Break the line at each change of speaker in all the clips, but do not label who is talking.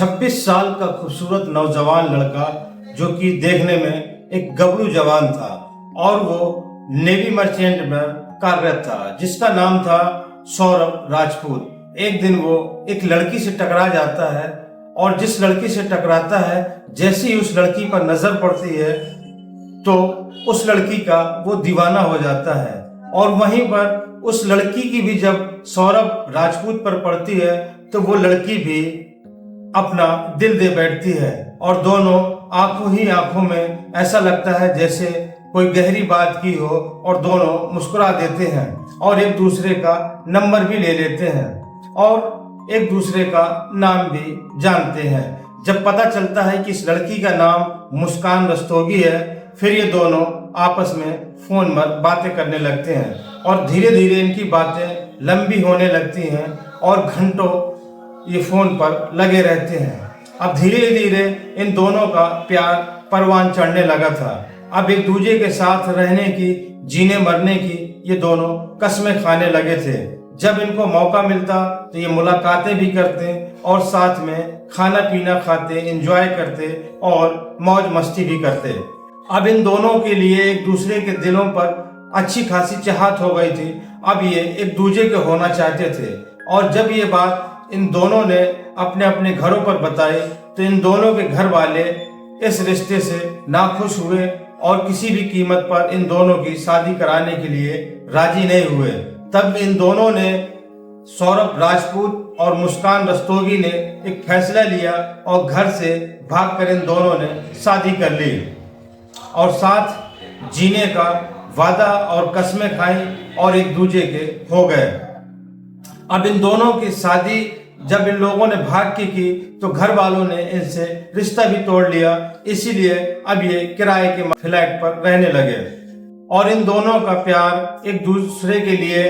26 साल का खूबसूरत नौजवान लड़का जो कि देखने में एक गबरू जवान था और वो नेवी मर्चेंट में कार्यरत था, जिसका नाम था सौरभ राजपूत। एक दिन वो एक लड़की से टकरा जाता है और जिस लड़की से टकराता है, जैसे ही उस लड़की पर नजर पड़ती है तो उस लड़की का वो दीवाना हो जाता है। और वहीं पर उस लड़की की भी जब सौरभ राजपूत पर पड़ती है तो वो लड़की भी अपना दिल दे बैठती है और दोनों आंखों ही आंखों में ऐसा लगता है जैसे कोई गहरी बात की हो और दोनों मुस्कुरा देते हैं और एक दूसरे का नंबर भी ले लेते हैं और एक दूसरे का नाम भी जानते हैं। जब पता चलता है कि इस लड़की का नाम मुस्कान रस्तोगी है, फिर ये दोनों आपस में फोन पर बातें करने लगते हैं और धीरे धीरे इनकी बातें लंबी होने लगती हैं और घंटों ये फोन पर लगे रहते हैं। अब धीरे धीरे इन दोनों का प्यार परवान चढ़ने लगा था। अब एक दूसरे के साथ रहने की, जीने मरने की ये दोनों कस्में खाने लगे थे। जब इनको मौका मिलता तो ये मुलाकातें भी करते और साथ में खाना पीना खाते, एंजॉय करते और मौज मस्ती भी करते। अब इन दोनों के लिए एक दूसरे के दिलों पर अच्छी खासी चाहत हो गई थी। अब ये एक दूसरे के होना चाहते थे और जब ये बात इन दोनों ने अपने अपने घरों पर बताई तो इन दोनों के घर वाले इस रिश्ते से नाखुश हुए और किसी भी कीमत पर इन दोनों की शादी कराने के लिए राजी नहीं हुए। तब इन दोनों ने, सौरभ राजपूत और मुस्कान रस्तोगी ने, एक फैसला लिया और घर से भागकर इन दोनों ने शादी कर ली और साथ जीने का वादा और कस्में खाई और एक दूसरे के हो गए। अब इन दोनों की शादी जब इन लोगों ने भाग की तो घर वालों ने इनसे रिश्ता भी तोड़ लिया, इसीलिए अब ये किराए के फ्लैट पर रहने लगे और इन दोनों का प्यार एक दूसरे के लिए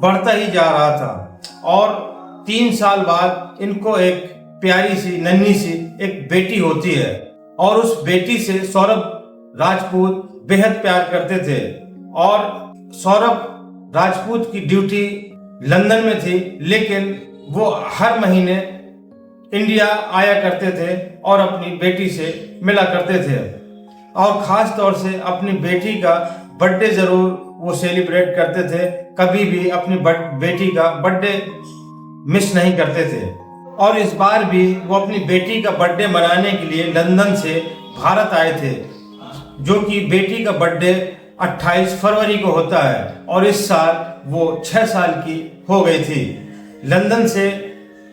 बढ़ता ही जा रहा था। और 3 साल बाद इनको एक प्यारी सी नन्ही सी एक बेटी होती है और उस बेटी से सौरभ राजपूत बेहद प्यार करते थे। और सौरभ राजपूत की ड्यूटी लंदन में थी, लेकिन वो हर महीने इंडिया आया करते थे और अपनी बेटी से मिला करते थे और ख़ास तौर से अपनी बेटी का बर्थडे ज़रूर वो सेलिब्रेट करते थे। कभी भी अपनी बेटी का बर्थडे मिस नहीं करते थे। और इस बार भी वो अपनी बेटी का बर्थडे मनाने के लिए लंदन से भारत आए थे, जो कि बेटी का बर्थडे 28 फरवरी को होता है और इस साल वो 6 साल की हो गई थी। लंदन से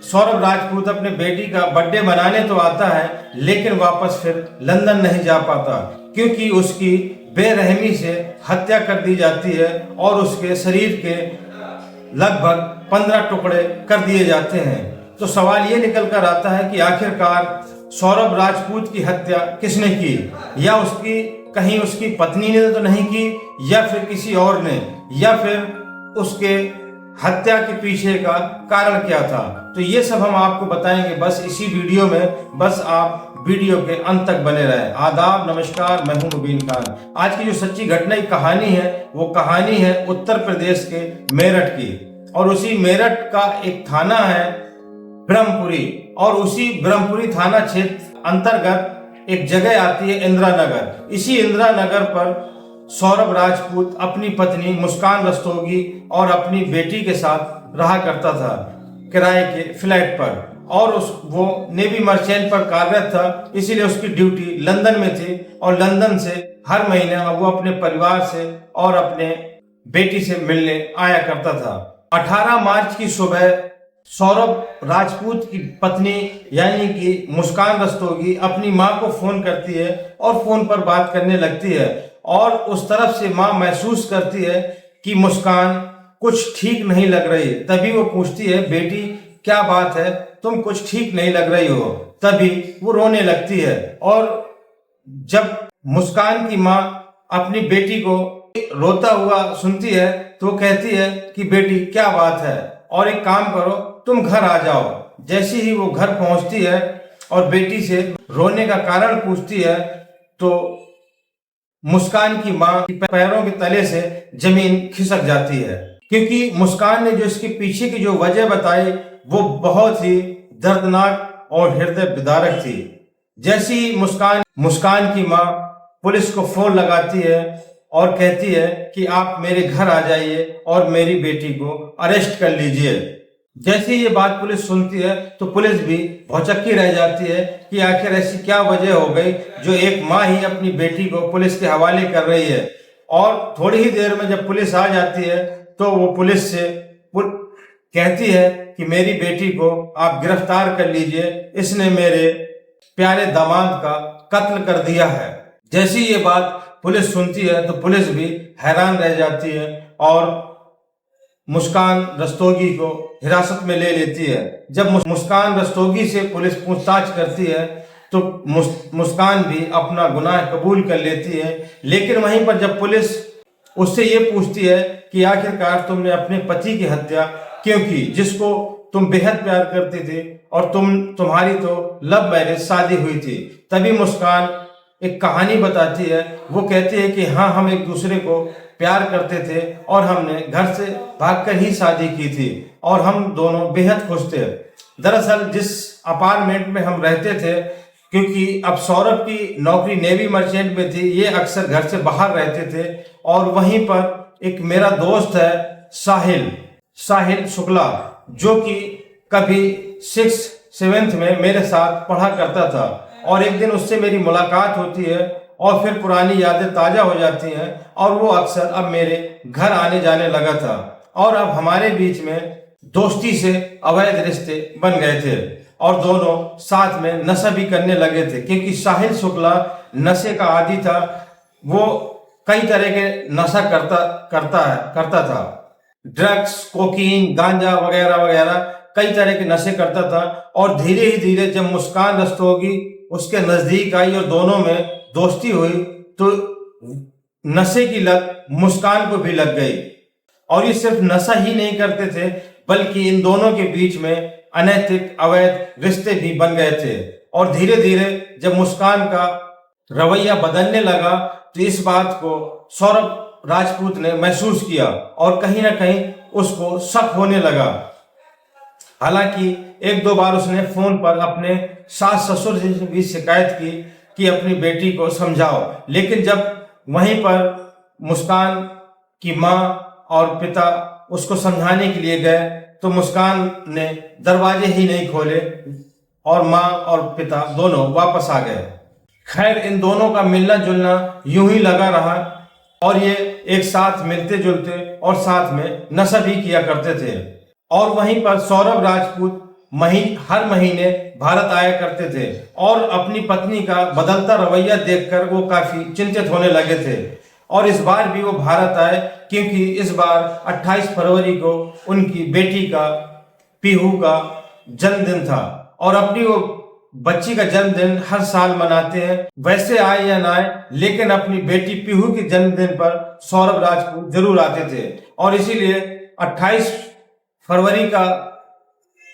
सौरभ राजपूत अपने बेटी का बर्थडे मनाने तो आता है, लेकिन वापस फिर लंदन नहीं जा पाता क्योंकि उसकी बेरहमी से हत्या कर दी जाती है और उसके शरीर के लगभग 15 टुकड़े कर दिए जाते हैं। तो सवाल ये निकल कर आता है कि आखिरकार सौरभ राजपूत की हत्या किसने की, या कहीं उसकी पत्नी ने तो नहीं की, या फिर किसी और ने, या फिर उसके हत्या के पीछे का कारण क्या था। तो ये सब हम आपको बताएंगे बस इसी वीडियो में। बस आप वीडियो के अंत तक बने रहे। आदाब, नमस्कार, मैं हूं मुबीन खान। आज की जो सच्ची घटना की कहानी है वो कहानी है उत्तर प्रदेश के मेरठ की, और उसी मेरठ का एक थाना है ब्रह्मपुरी, और उसी ब्रह्मपुरी थाना क्षेत्र अंतर्गत एक जगह आती है इंदिरा नगर। इसी इंदिरा नगर पर सौरभ राजपूत अपनी पत्नी मुस्कान रस्तोगी और अपनी बेटी के साथ रहा करता था किराए के फ्लैट पर, और वो नेवी मर्चेंट पर कार्यरत था, इसीलिए उसकी ड्यूटी लंदन में थी और लंदन से हर महीने वो अपने परिवार से और अपने बेटी से मिलने आया करता था। 18 मार्च की सुबह सौरभ राजपूत की पत्नी यानी कि मुस्कान रस्तोगी अपनी माँ को फोन करती है और फोन पर बात करने लगती है और उस तरफ से माँ महसूस करती है कि मुस्कान कुछ ठीक नहीं लग रही। तभी वो पूछती है, बेटी क्या बात है, तुम कुछ ठीक नहीं लग रही हो। तभी वो रोने लगती है और जब मुस्कान की माँ अपनी बेटी को रोता हुआ सुनती है तो वो कहती है कि बेटी क्या बात है, और एक काम करो, तुम घर आ जाओ। जैसे ही वो घर पहुंचती है और बेटी से रोने का कारण पूछती है तो मुस्कान की मां के पैरों के तले से जमीन खिसक जाती है, क्योंकि मुस्कान ने जो इसके पीछे की जो वजह बताई वो बहुत ही दर्दनाक और हृदय विदारक थी। जैसी मुस्कान मुस्कान की माँ पुलिस को फोन लगाती है और कहती है कि आप मेरे घर आ जाइए और मेरी बेटी को अरेस्ट कर लीजिए। जैसे ये बात पुलिस सुनती है तो पुलिस भी भौचक्की रह जाती है कि आखिर ऐसी क्या वजह हो गई जो एक माँ ही अपनी बेटी को पुलिस के हवाले कर रही है। और थोड़ी ही देर में जब पुलिस आ जाती है तो वो पुलिस से कहती है कि मेरी बेटी को आप गिरफ्तार कर लीजिए, इसने मेरे प्यारे दामाद का कत्ल कर दिया है। जैसी ये बात पुलिस सुनती है तो पुलिस भी हैरान रह जाती है और मुस्कान रस्तोगी को हिरासत में ले लेती है। जब मुस्कान रस्तोगी से पुलिस पूछताछ करती है तो मुस्कान भी अपना गुनाह कबूल कर लेती है। लेकिन वहीं पर जब पुलिस उससे ये पूछती है कि आखिरकार तुमने अपने पति की हत्या क्यों की, जिसको तुम बेहद प्यार करते थे और तुम्हारी तो लव मैरिज शादी हुई थी, तभी मुस्कान एक कहानी बताती है। वो कहती है कि हाँ, हम एक दूसरे को प्यार करते थे और हमने घर से भागकर ही शादी की थी और हम दोनों बेहद खुश थे। दरअसल जिस अपार्टमेंट में हम रहते थे, क्योंकि अब सौरभ की नौकरी नेवी मर्चेंट में थी, ये अक्सर घर से बाहर रहते थे। और वहीं पर एक मेरा दोस्त है साहिल शुक्ला, जो कि कभी 6th-7th में मेरे साथ पढ़ा करता था। और एक दिन उससे मेरी मुलाकात होती है और फिर पुरानी यादें ताज़ा हो जाती हैं और वो अक्सर अब मेरे घर आने जाने लगा था और अब हमारे बीच में दोस्ती से अवैध रिश्ते बन गए थे और दोनों साथ में नशा भी करने लगे थे। क्योंकि साहिल शुक्ला नशे का आदी था, वो कई तरह के नशा करता था, ड्रग्स, कोकीन, गांजा वगैरह वगैरह कई तरह के नशे करता था। और धीरे ही धीरे जब मुस्कान रस्तोगी उसके नजदीक आई और दोनों में दोस्ती हुई तो नशे की लत मुस्कान को भी लग गई। और ये सिर्फ नशा ही नहीं करते थे, बल्कि इन दोनों के बीच में अनैतिक अवैध रिश्ते भी बन गए थे। और धीरे धीरे जब मुस्कान का रवैया बदलने लगा तो इस बात को सौरभ राजपूत ने महसूस किया और कहीं ना कहीं उसको शक होने लगा। हालांकि 1-2 बार उसने फोन पर अपने सास ससुर से भी शिकायत की कि अपनी बेटी को समझाओ, लेकिन जब वहीं पर मुस्कान की माँ और पिता उसको समझाने के लिए गए तो मुस्कान ने दरवाजे ही नहीं खोले और माँ और पिता दोनों वापस आ गए। खैर, इन दोनों का मिलना जुलना यूं ही लगा रहा और ये एक साथ मिलते जुलते और साथ में नशा भी किया करते थे। और वहीं पर सौरभ राजपूत हर महीने भारत आया करते थे और अपनी पत्नी का बदलता रवैया देखकर वो काफी चिंतित होने लगे थे। और इस बार भी वो भारत आए क्योंकि इस बार 28 फरवरी को उनकी बेटी का पीहू का जन्मदिन था और अपनी वो बच्ची का जन्मदिन हर साल मनाते हैं, वैसे आए या ना आए, लेकिन अपनी बेटी पीहू के जन्मदिन पर सौरभ राजपूत जरूर आते थे। और इसीलिए 28 फरवरी का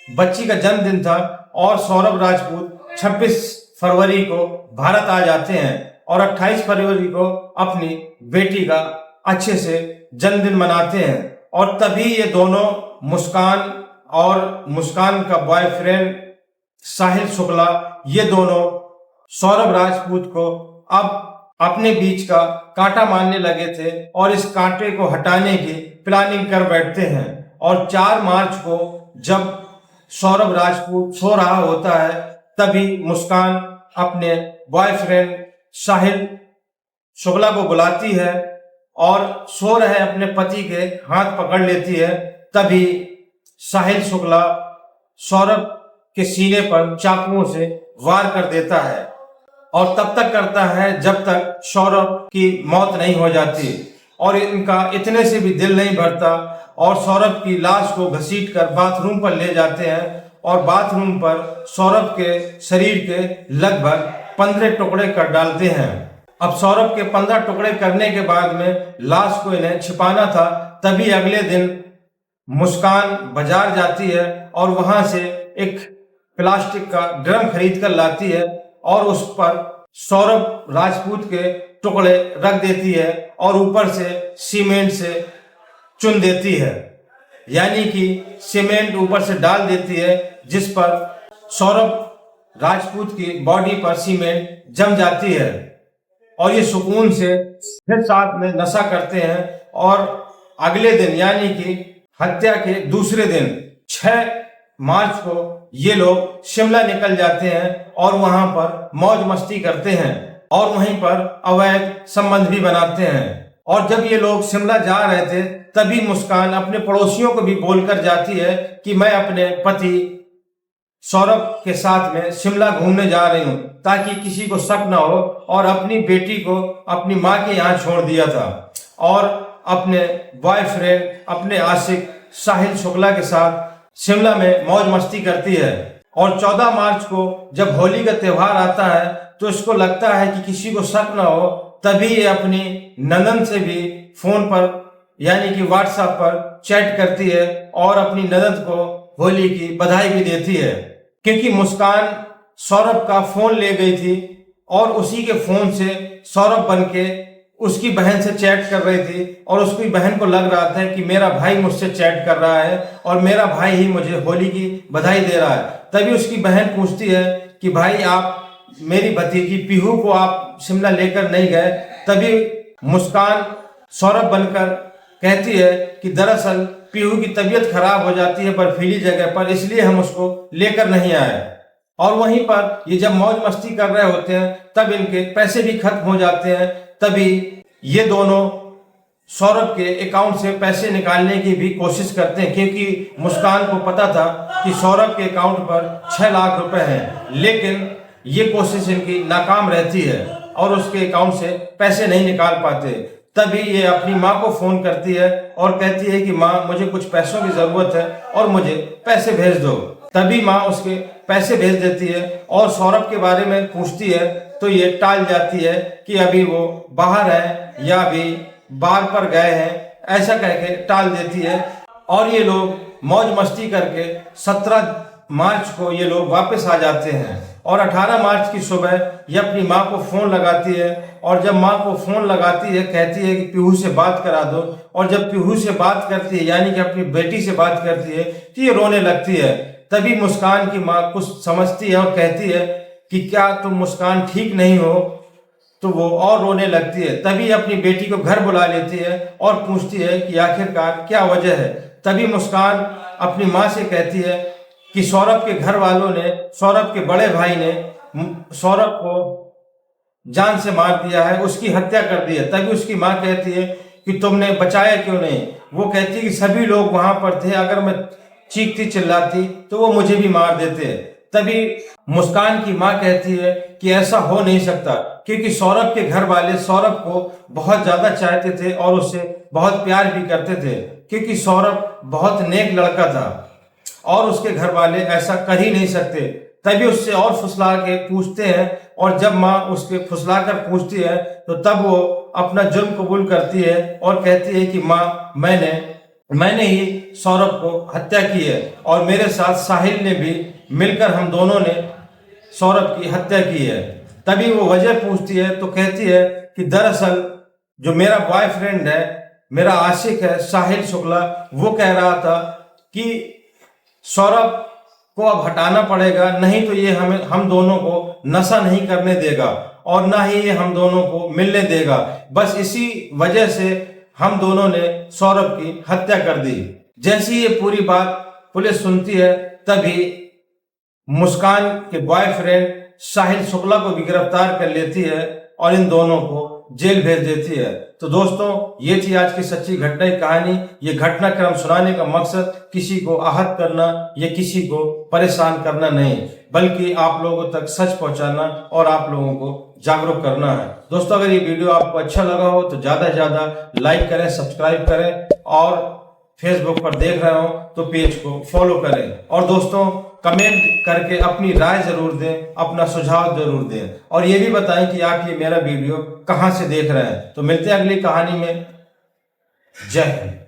बच्ची का जन्मदिन था और सौरभ राजपूत 26 फरवरी को भारत आ जाते हैं और 28 फरवरी को अपनी बेटी का अच्छे से जन्मदिन मनाते हैं। और तभी ये दोनों मुस्कान का बॉयफ्रेंड साहिल शुक्ला, ये दोनों सौरभ राजपूत को अब अपने बीच का कांटा मानने लगे थे और इस कांटे को हटाने की प्लानिंग कर बैठते हैं। और 4 मार्च को जब सौरभ राजपूत सो रहा होता है तभी मुस्कान अपने बॉयफ्रेंड साहिल शुक्ला को बुलाती है और सो रहे अपने पति के हाथ पकड़ लेती है। तभी साहिल शुक्ला सौरभ के सीने पर चाकुओं से वार कर देता है और तब तक करता है जब तक सौरभ की मौत नहीं हो जाती। और इनका इतने से भी दिल नहीं भरता और सौरभ की लाश को घसीटकर बाथरूम पर ले जाते हैं और बाथरूम पर सौरभ के शरीर के लगभग 15 टुकड़े कर डालते हैं। अब सौरभ के 15 टुकड़े करने के बाद में लाश को इन्हें छिपाना था। तभी अगले दिन मुस्कान बाजार जाती है और वहां से एक प्लास्टिक का ड्रम खरीद कर लाती है और उस पर सौरभ राजपूत के टुकड़े रख देती है और ऊपर से सीमेंट से चुन देती है, यानी कि सीमेंट ऊपर से डाल देती है, जिस पर सौरभ राजपूत की बॉडी पर सीमेंट जम जाती है और ये सुकून से फिर साथ में नशा करते हैं। और अगले दिन यानी कि हत्या के दूसरे दिन 6 मार्च को ये लोग शिमला निकल जाते हैं और वहां पर मौज मस्ती करते हैं और वहीं पर अवैध संबंध भी बनाते हैं। और जब ये लोग शिमला जा रहे थे तभी मुस्कान अपने पड़ोसियों को भी बोलकर जाती है कि मैं अपने पति सौरभ के साथ में शिमला घूमने जा रही हूं, ताकि किसी को शक ना हो। और अपनी बेटी को अपनी माँ के यहाँ छोड़ दिया था और अपने बॉयफ्रेंड अपने आशिक साहिल शुक्ला के साथ शिमला में मौज मस्ती करती है। और 14 मार्च को जब होली का त्योहार आता है तो इसको लगता है कि किसी को शक ना हो, तभी ये अपनी ननद से भी फोन पर यानी कि व्हाट्सएप पर चैट करती है और अपनी ननद को होली की बधाई भी देती है। क्योंकि मुस्कान सौरभ का फोन ले गई थी और उसी के फोन से सौरभ बनके उसकी बहन से चैट कर रही थी और उसकी बहन को लग रहा था कि मेरा भाई मुझसे चैट कर रहा है और मेरा भाई ही मुझे होली की बधाई दे रहा है। तभी उसकी बहन पूछती है कि भाई आप मेरी भतीजी पीहू को आप शिमला लेकर नहीं गए। तभी मुस्कान सौरभ बनकर कहती है कि दरअसल पीहू की तबीयत खराब हो जाती है बर्फीली जगह पर, इसलिए हम उसको लेकर नहीं आए। और वहीं पर ये जब मौज मस्ती कर रहे होते हैं तब इनके पैसे भी खत्म हो जाते हैं। तभी ये दोनों सौरभ के अकाउंट से पैसे निकालने की भी कोशिश करते हैं, क्योंकि मुस्कान को पता था कि सौरभ के अकाउंट पर 6 लाख रुपए हैं, लेकिन ये कोशिश इनकी नाकाम रहती है और उसके अकाउंट से पैसे नहीं निकाल पाते। तभी ये अपनी माँ को फोन करती है और कहती है कि माँ मुझे कुछ पैसों की जरूरत है और मुझे पैसे भेज दो। तभी माँ उसके पैसे भेज देती है और सौरभ के बारे में पूछती है तो ये टाल जाती है कि अभी वो बाहर है या अभी बार पर गए हैं, ऐसा कह के टाल देती है। और ये लोग मौज मस्ती करके 17 मार्च को ये लोग वापस आ जाते हैं और 18 मार्च की सुबह ये अपनी माँ को फोन लगाती है और जब माँ को फोन लगाती है कहती है कि पीहू से बात करा दो। और जब पीहू से बात करती है यानी कि अपनी बेटी से बात करती है तो ये रोने लगती है। तभी मुस्कान की माँ कुछ समझती है और कहती है कि क्या तुम मुस्कान ठीक नहीं हो, तो वो और रोने लगती है। तभी अपनी बेटी को घर बुला लेती है और पूछती है कि आखिरकार क्या वजह है। तभी मुस्कान अपनी माँ से कहती है कि सौरभ के घर वालों ने, सौरभ के बड़े भाई ने सौरभ को जान से मार दिया है, उसकी हत्या कर दी है। तभी उसकी माँ कहती है कि तुमने बचाया क्यों नहीं। वो कहती है कि सभी लोग वहां पर थे, अगर मैं चीखती चिल्लाती तो वो मुझे भी मार देते। तभी मुस्कान की माँ कहती है कि ऐसा हो नहीं सकता, क्योंकि सौरभ के घर वाले सौरभ को बहुत ज्यादा चाहते थे और उससे बहुत प्यार भी करते थे, क्योंकि सौरभ बहुत नेक लड़का था और उसके घर वाले ऐसा कर ही नहीं सकते। तभी उससे और फुसला के पूछते हैं और जब माँ उसके फुसला कर पूछती है तो तब वो अपना जुर्म कबूल करती है और कहती है कि माँ मैंने ही सौरभ को हत्या की है और मेरे साथ साहिल ने भी मिलकर हम दोनों ने सौरभ की हत्या की है। तभी वो वजह पूछती है तो कहती है कि दरअसल जो मेरा बॉयफ्रेंड है, मेरा आशिक है साहिल शुक्ला, वो कह रहा था कि सौरभ को अब हटाना पड़ेगा, नहीं तो ये हम दोनों को नशा नहीं करने देगा और ना ही ये हम दोनों को मिलने देगा। बस इसी वजह से हम दोनों ने सौरभ की हत्या कर दी। जैसी ये पूरी बात पुलिस सुनती है तभी मुस्कान के बॉयफ्रेंड साहिल शुक्ला को भी गिरफ्तार कर लेती है और इन दोनों को जेल भेज देती है। तो दोस्तों, ये थी आज की सच्ची घटना की कहानी। ये घटनाक्रम सुनाने का मकसद किसी को आहत करना या किसी को परेशान करना नहीं, बल्कि आप लोगों तक सच पहुंचाना और आप लोगों को जागरूक करना है। दोस्तों, अगर ये वीडियो आपको अच्छा लगा हो तो ज्यादा से ज्यादा लाइक करें, सब्सक्राइब करें और फेसबुक पर देख रहे हो तो पेज को फॉलो करें। और दोस्तों, कमेंट करके अपनी राय जरूर दें, अपना सुझाव जरूर दें और ये भी बताएं कि आप ये मेरा वीडियो कहां से देख रहे हैं। तो मिलते हैं अगली कहानी में। जय हिंद।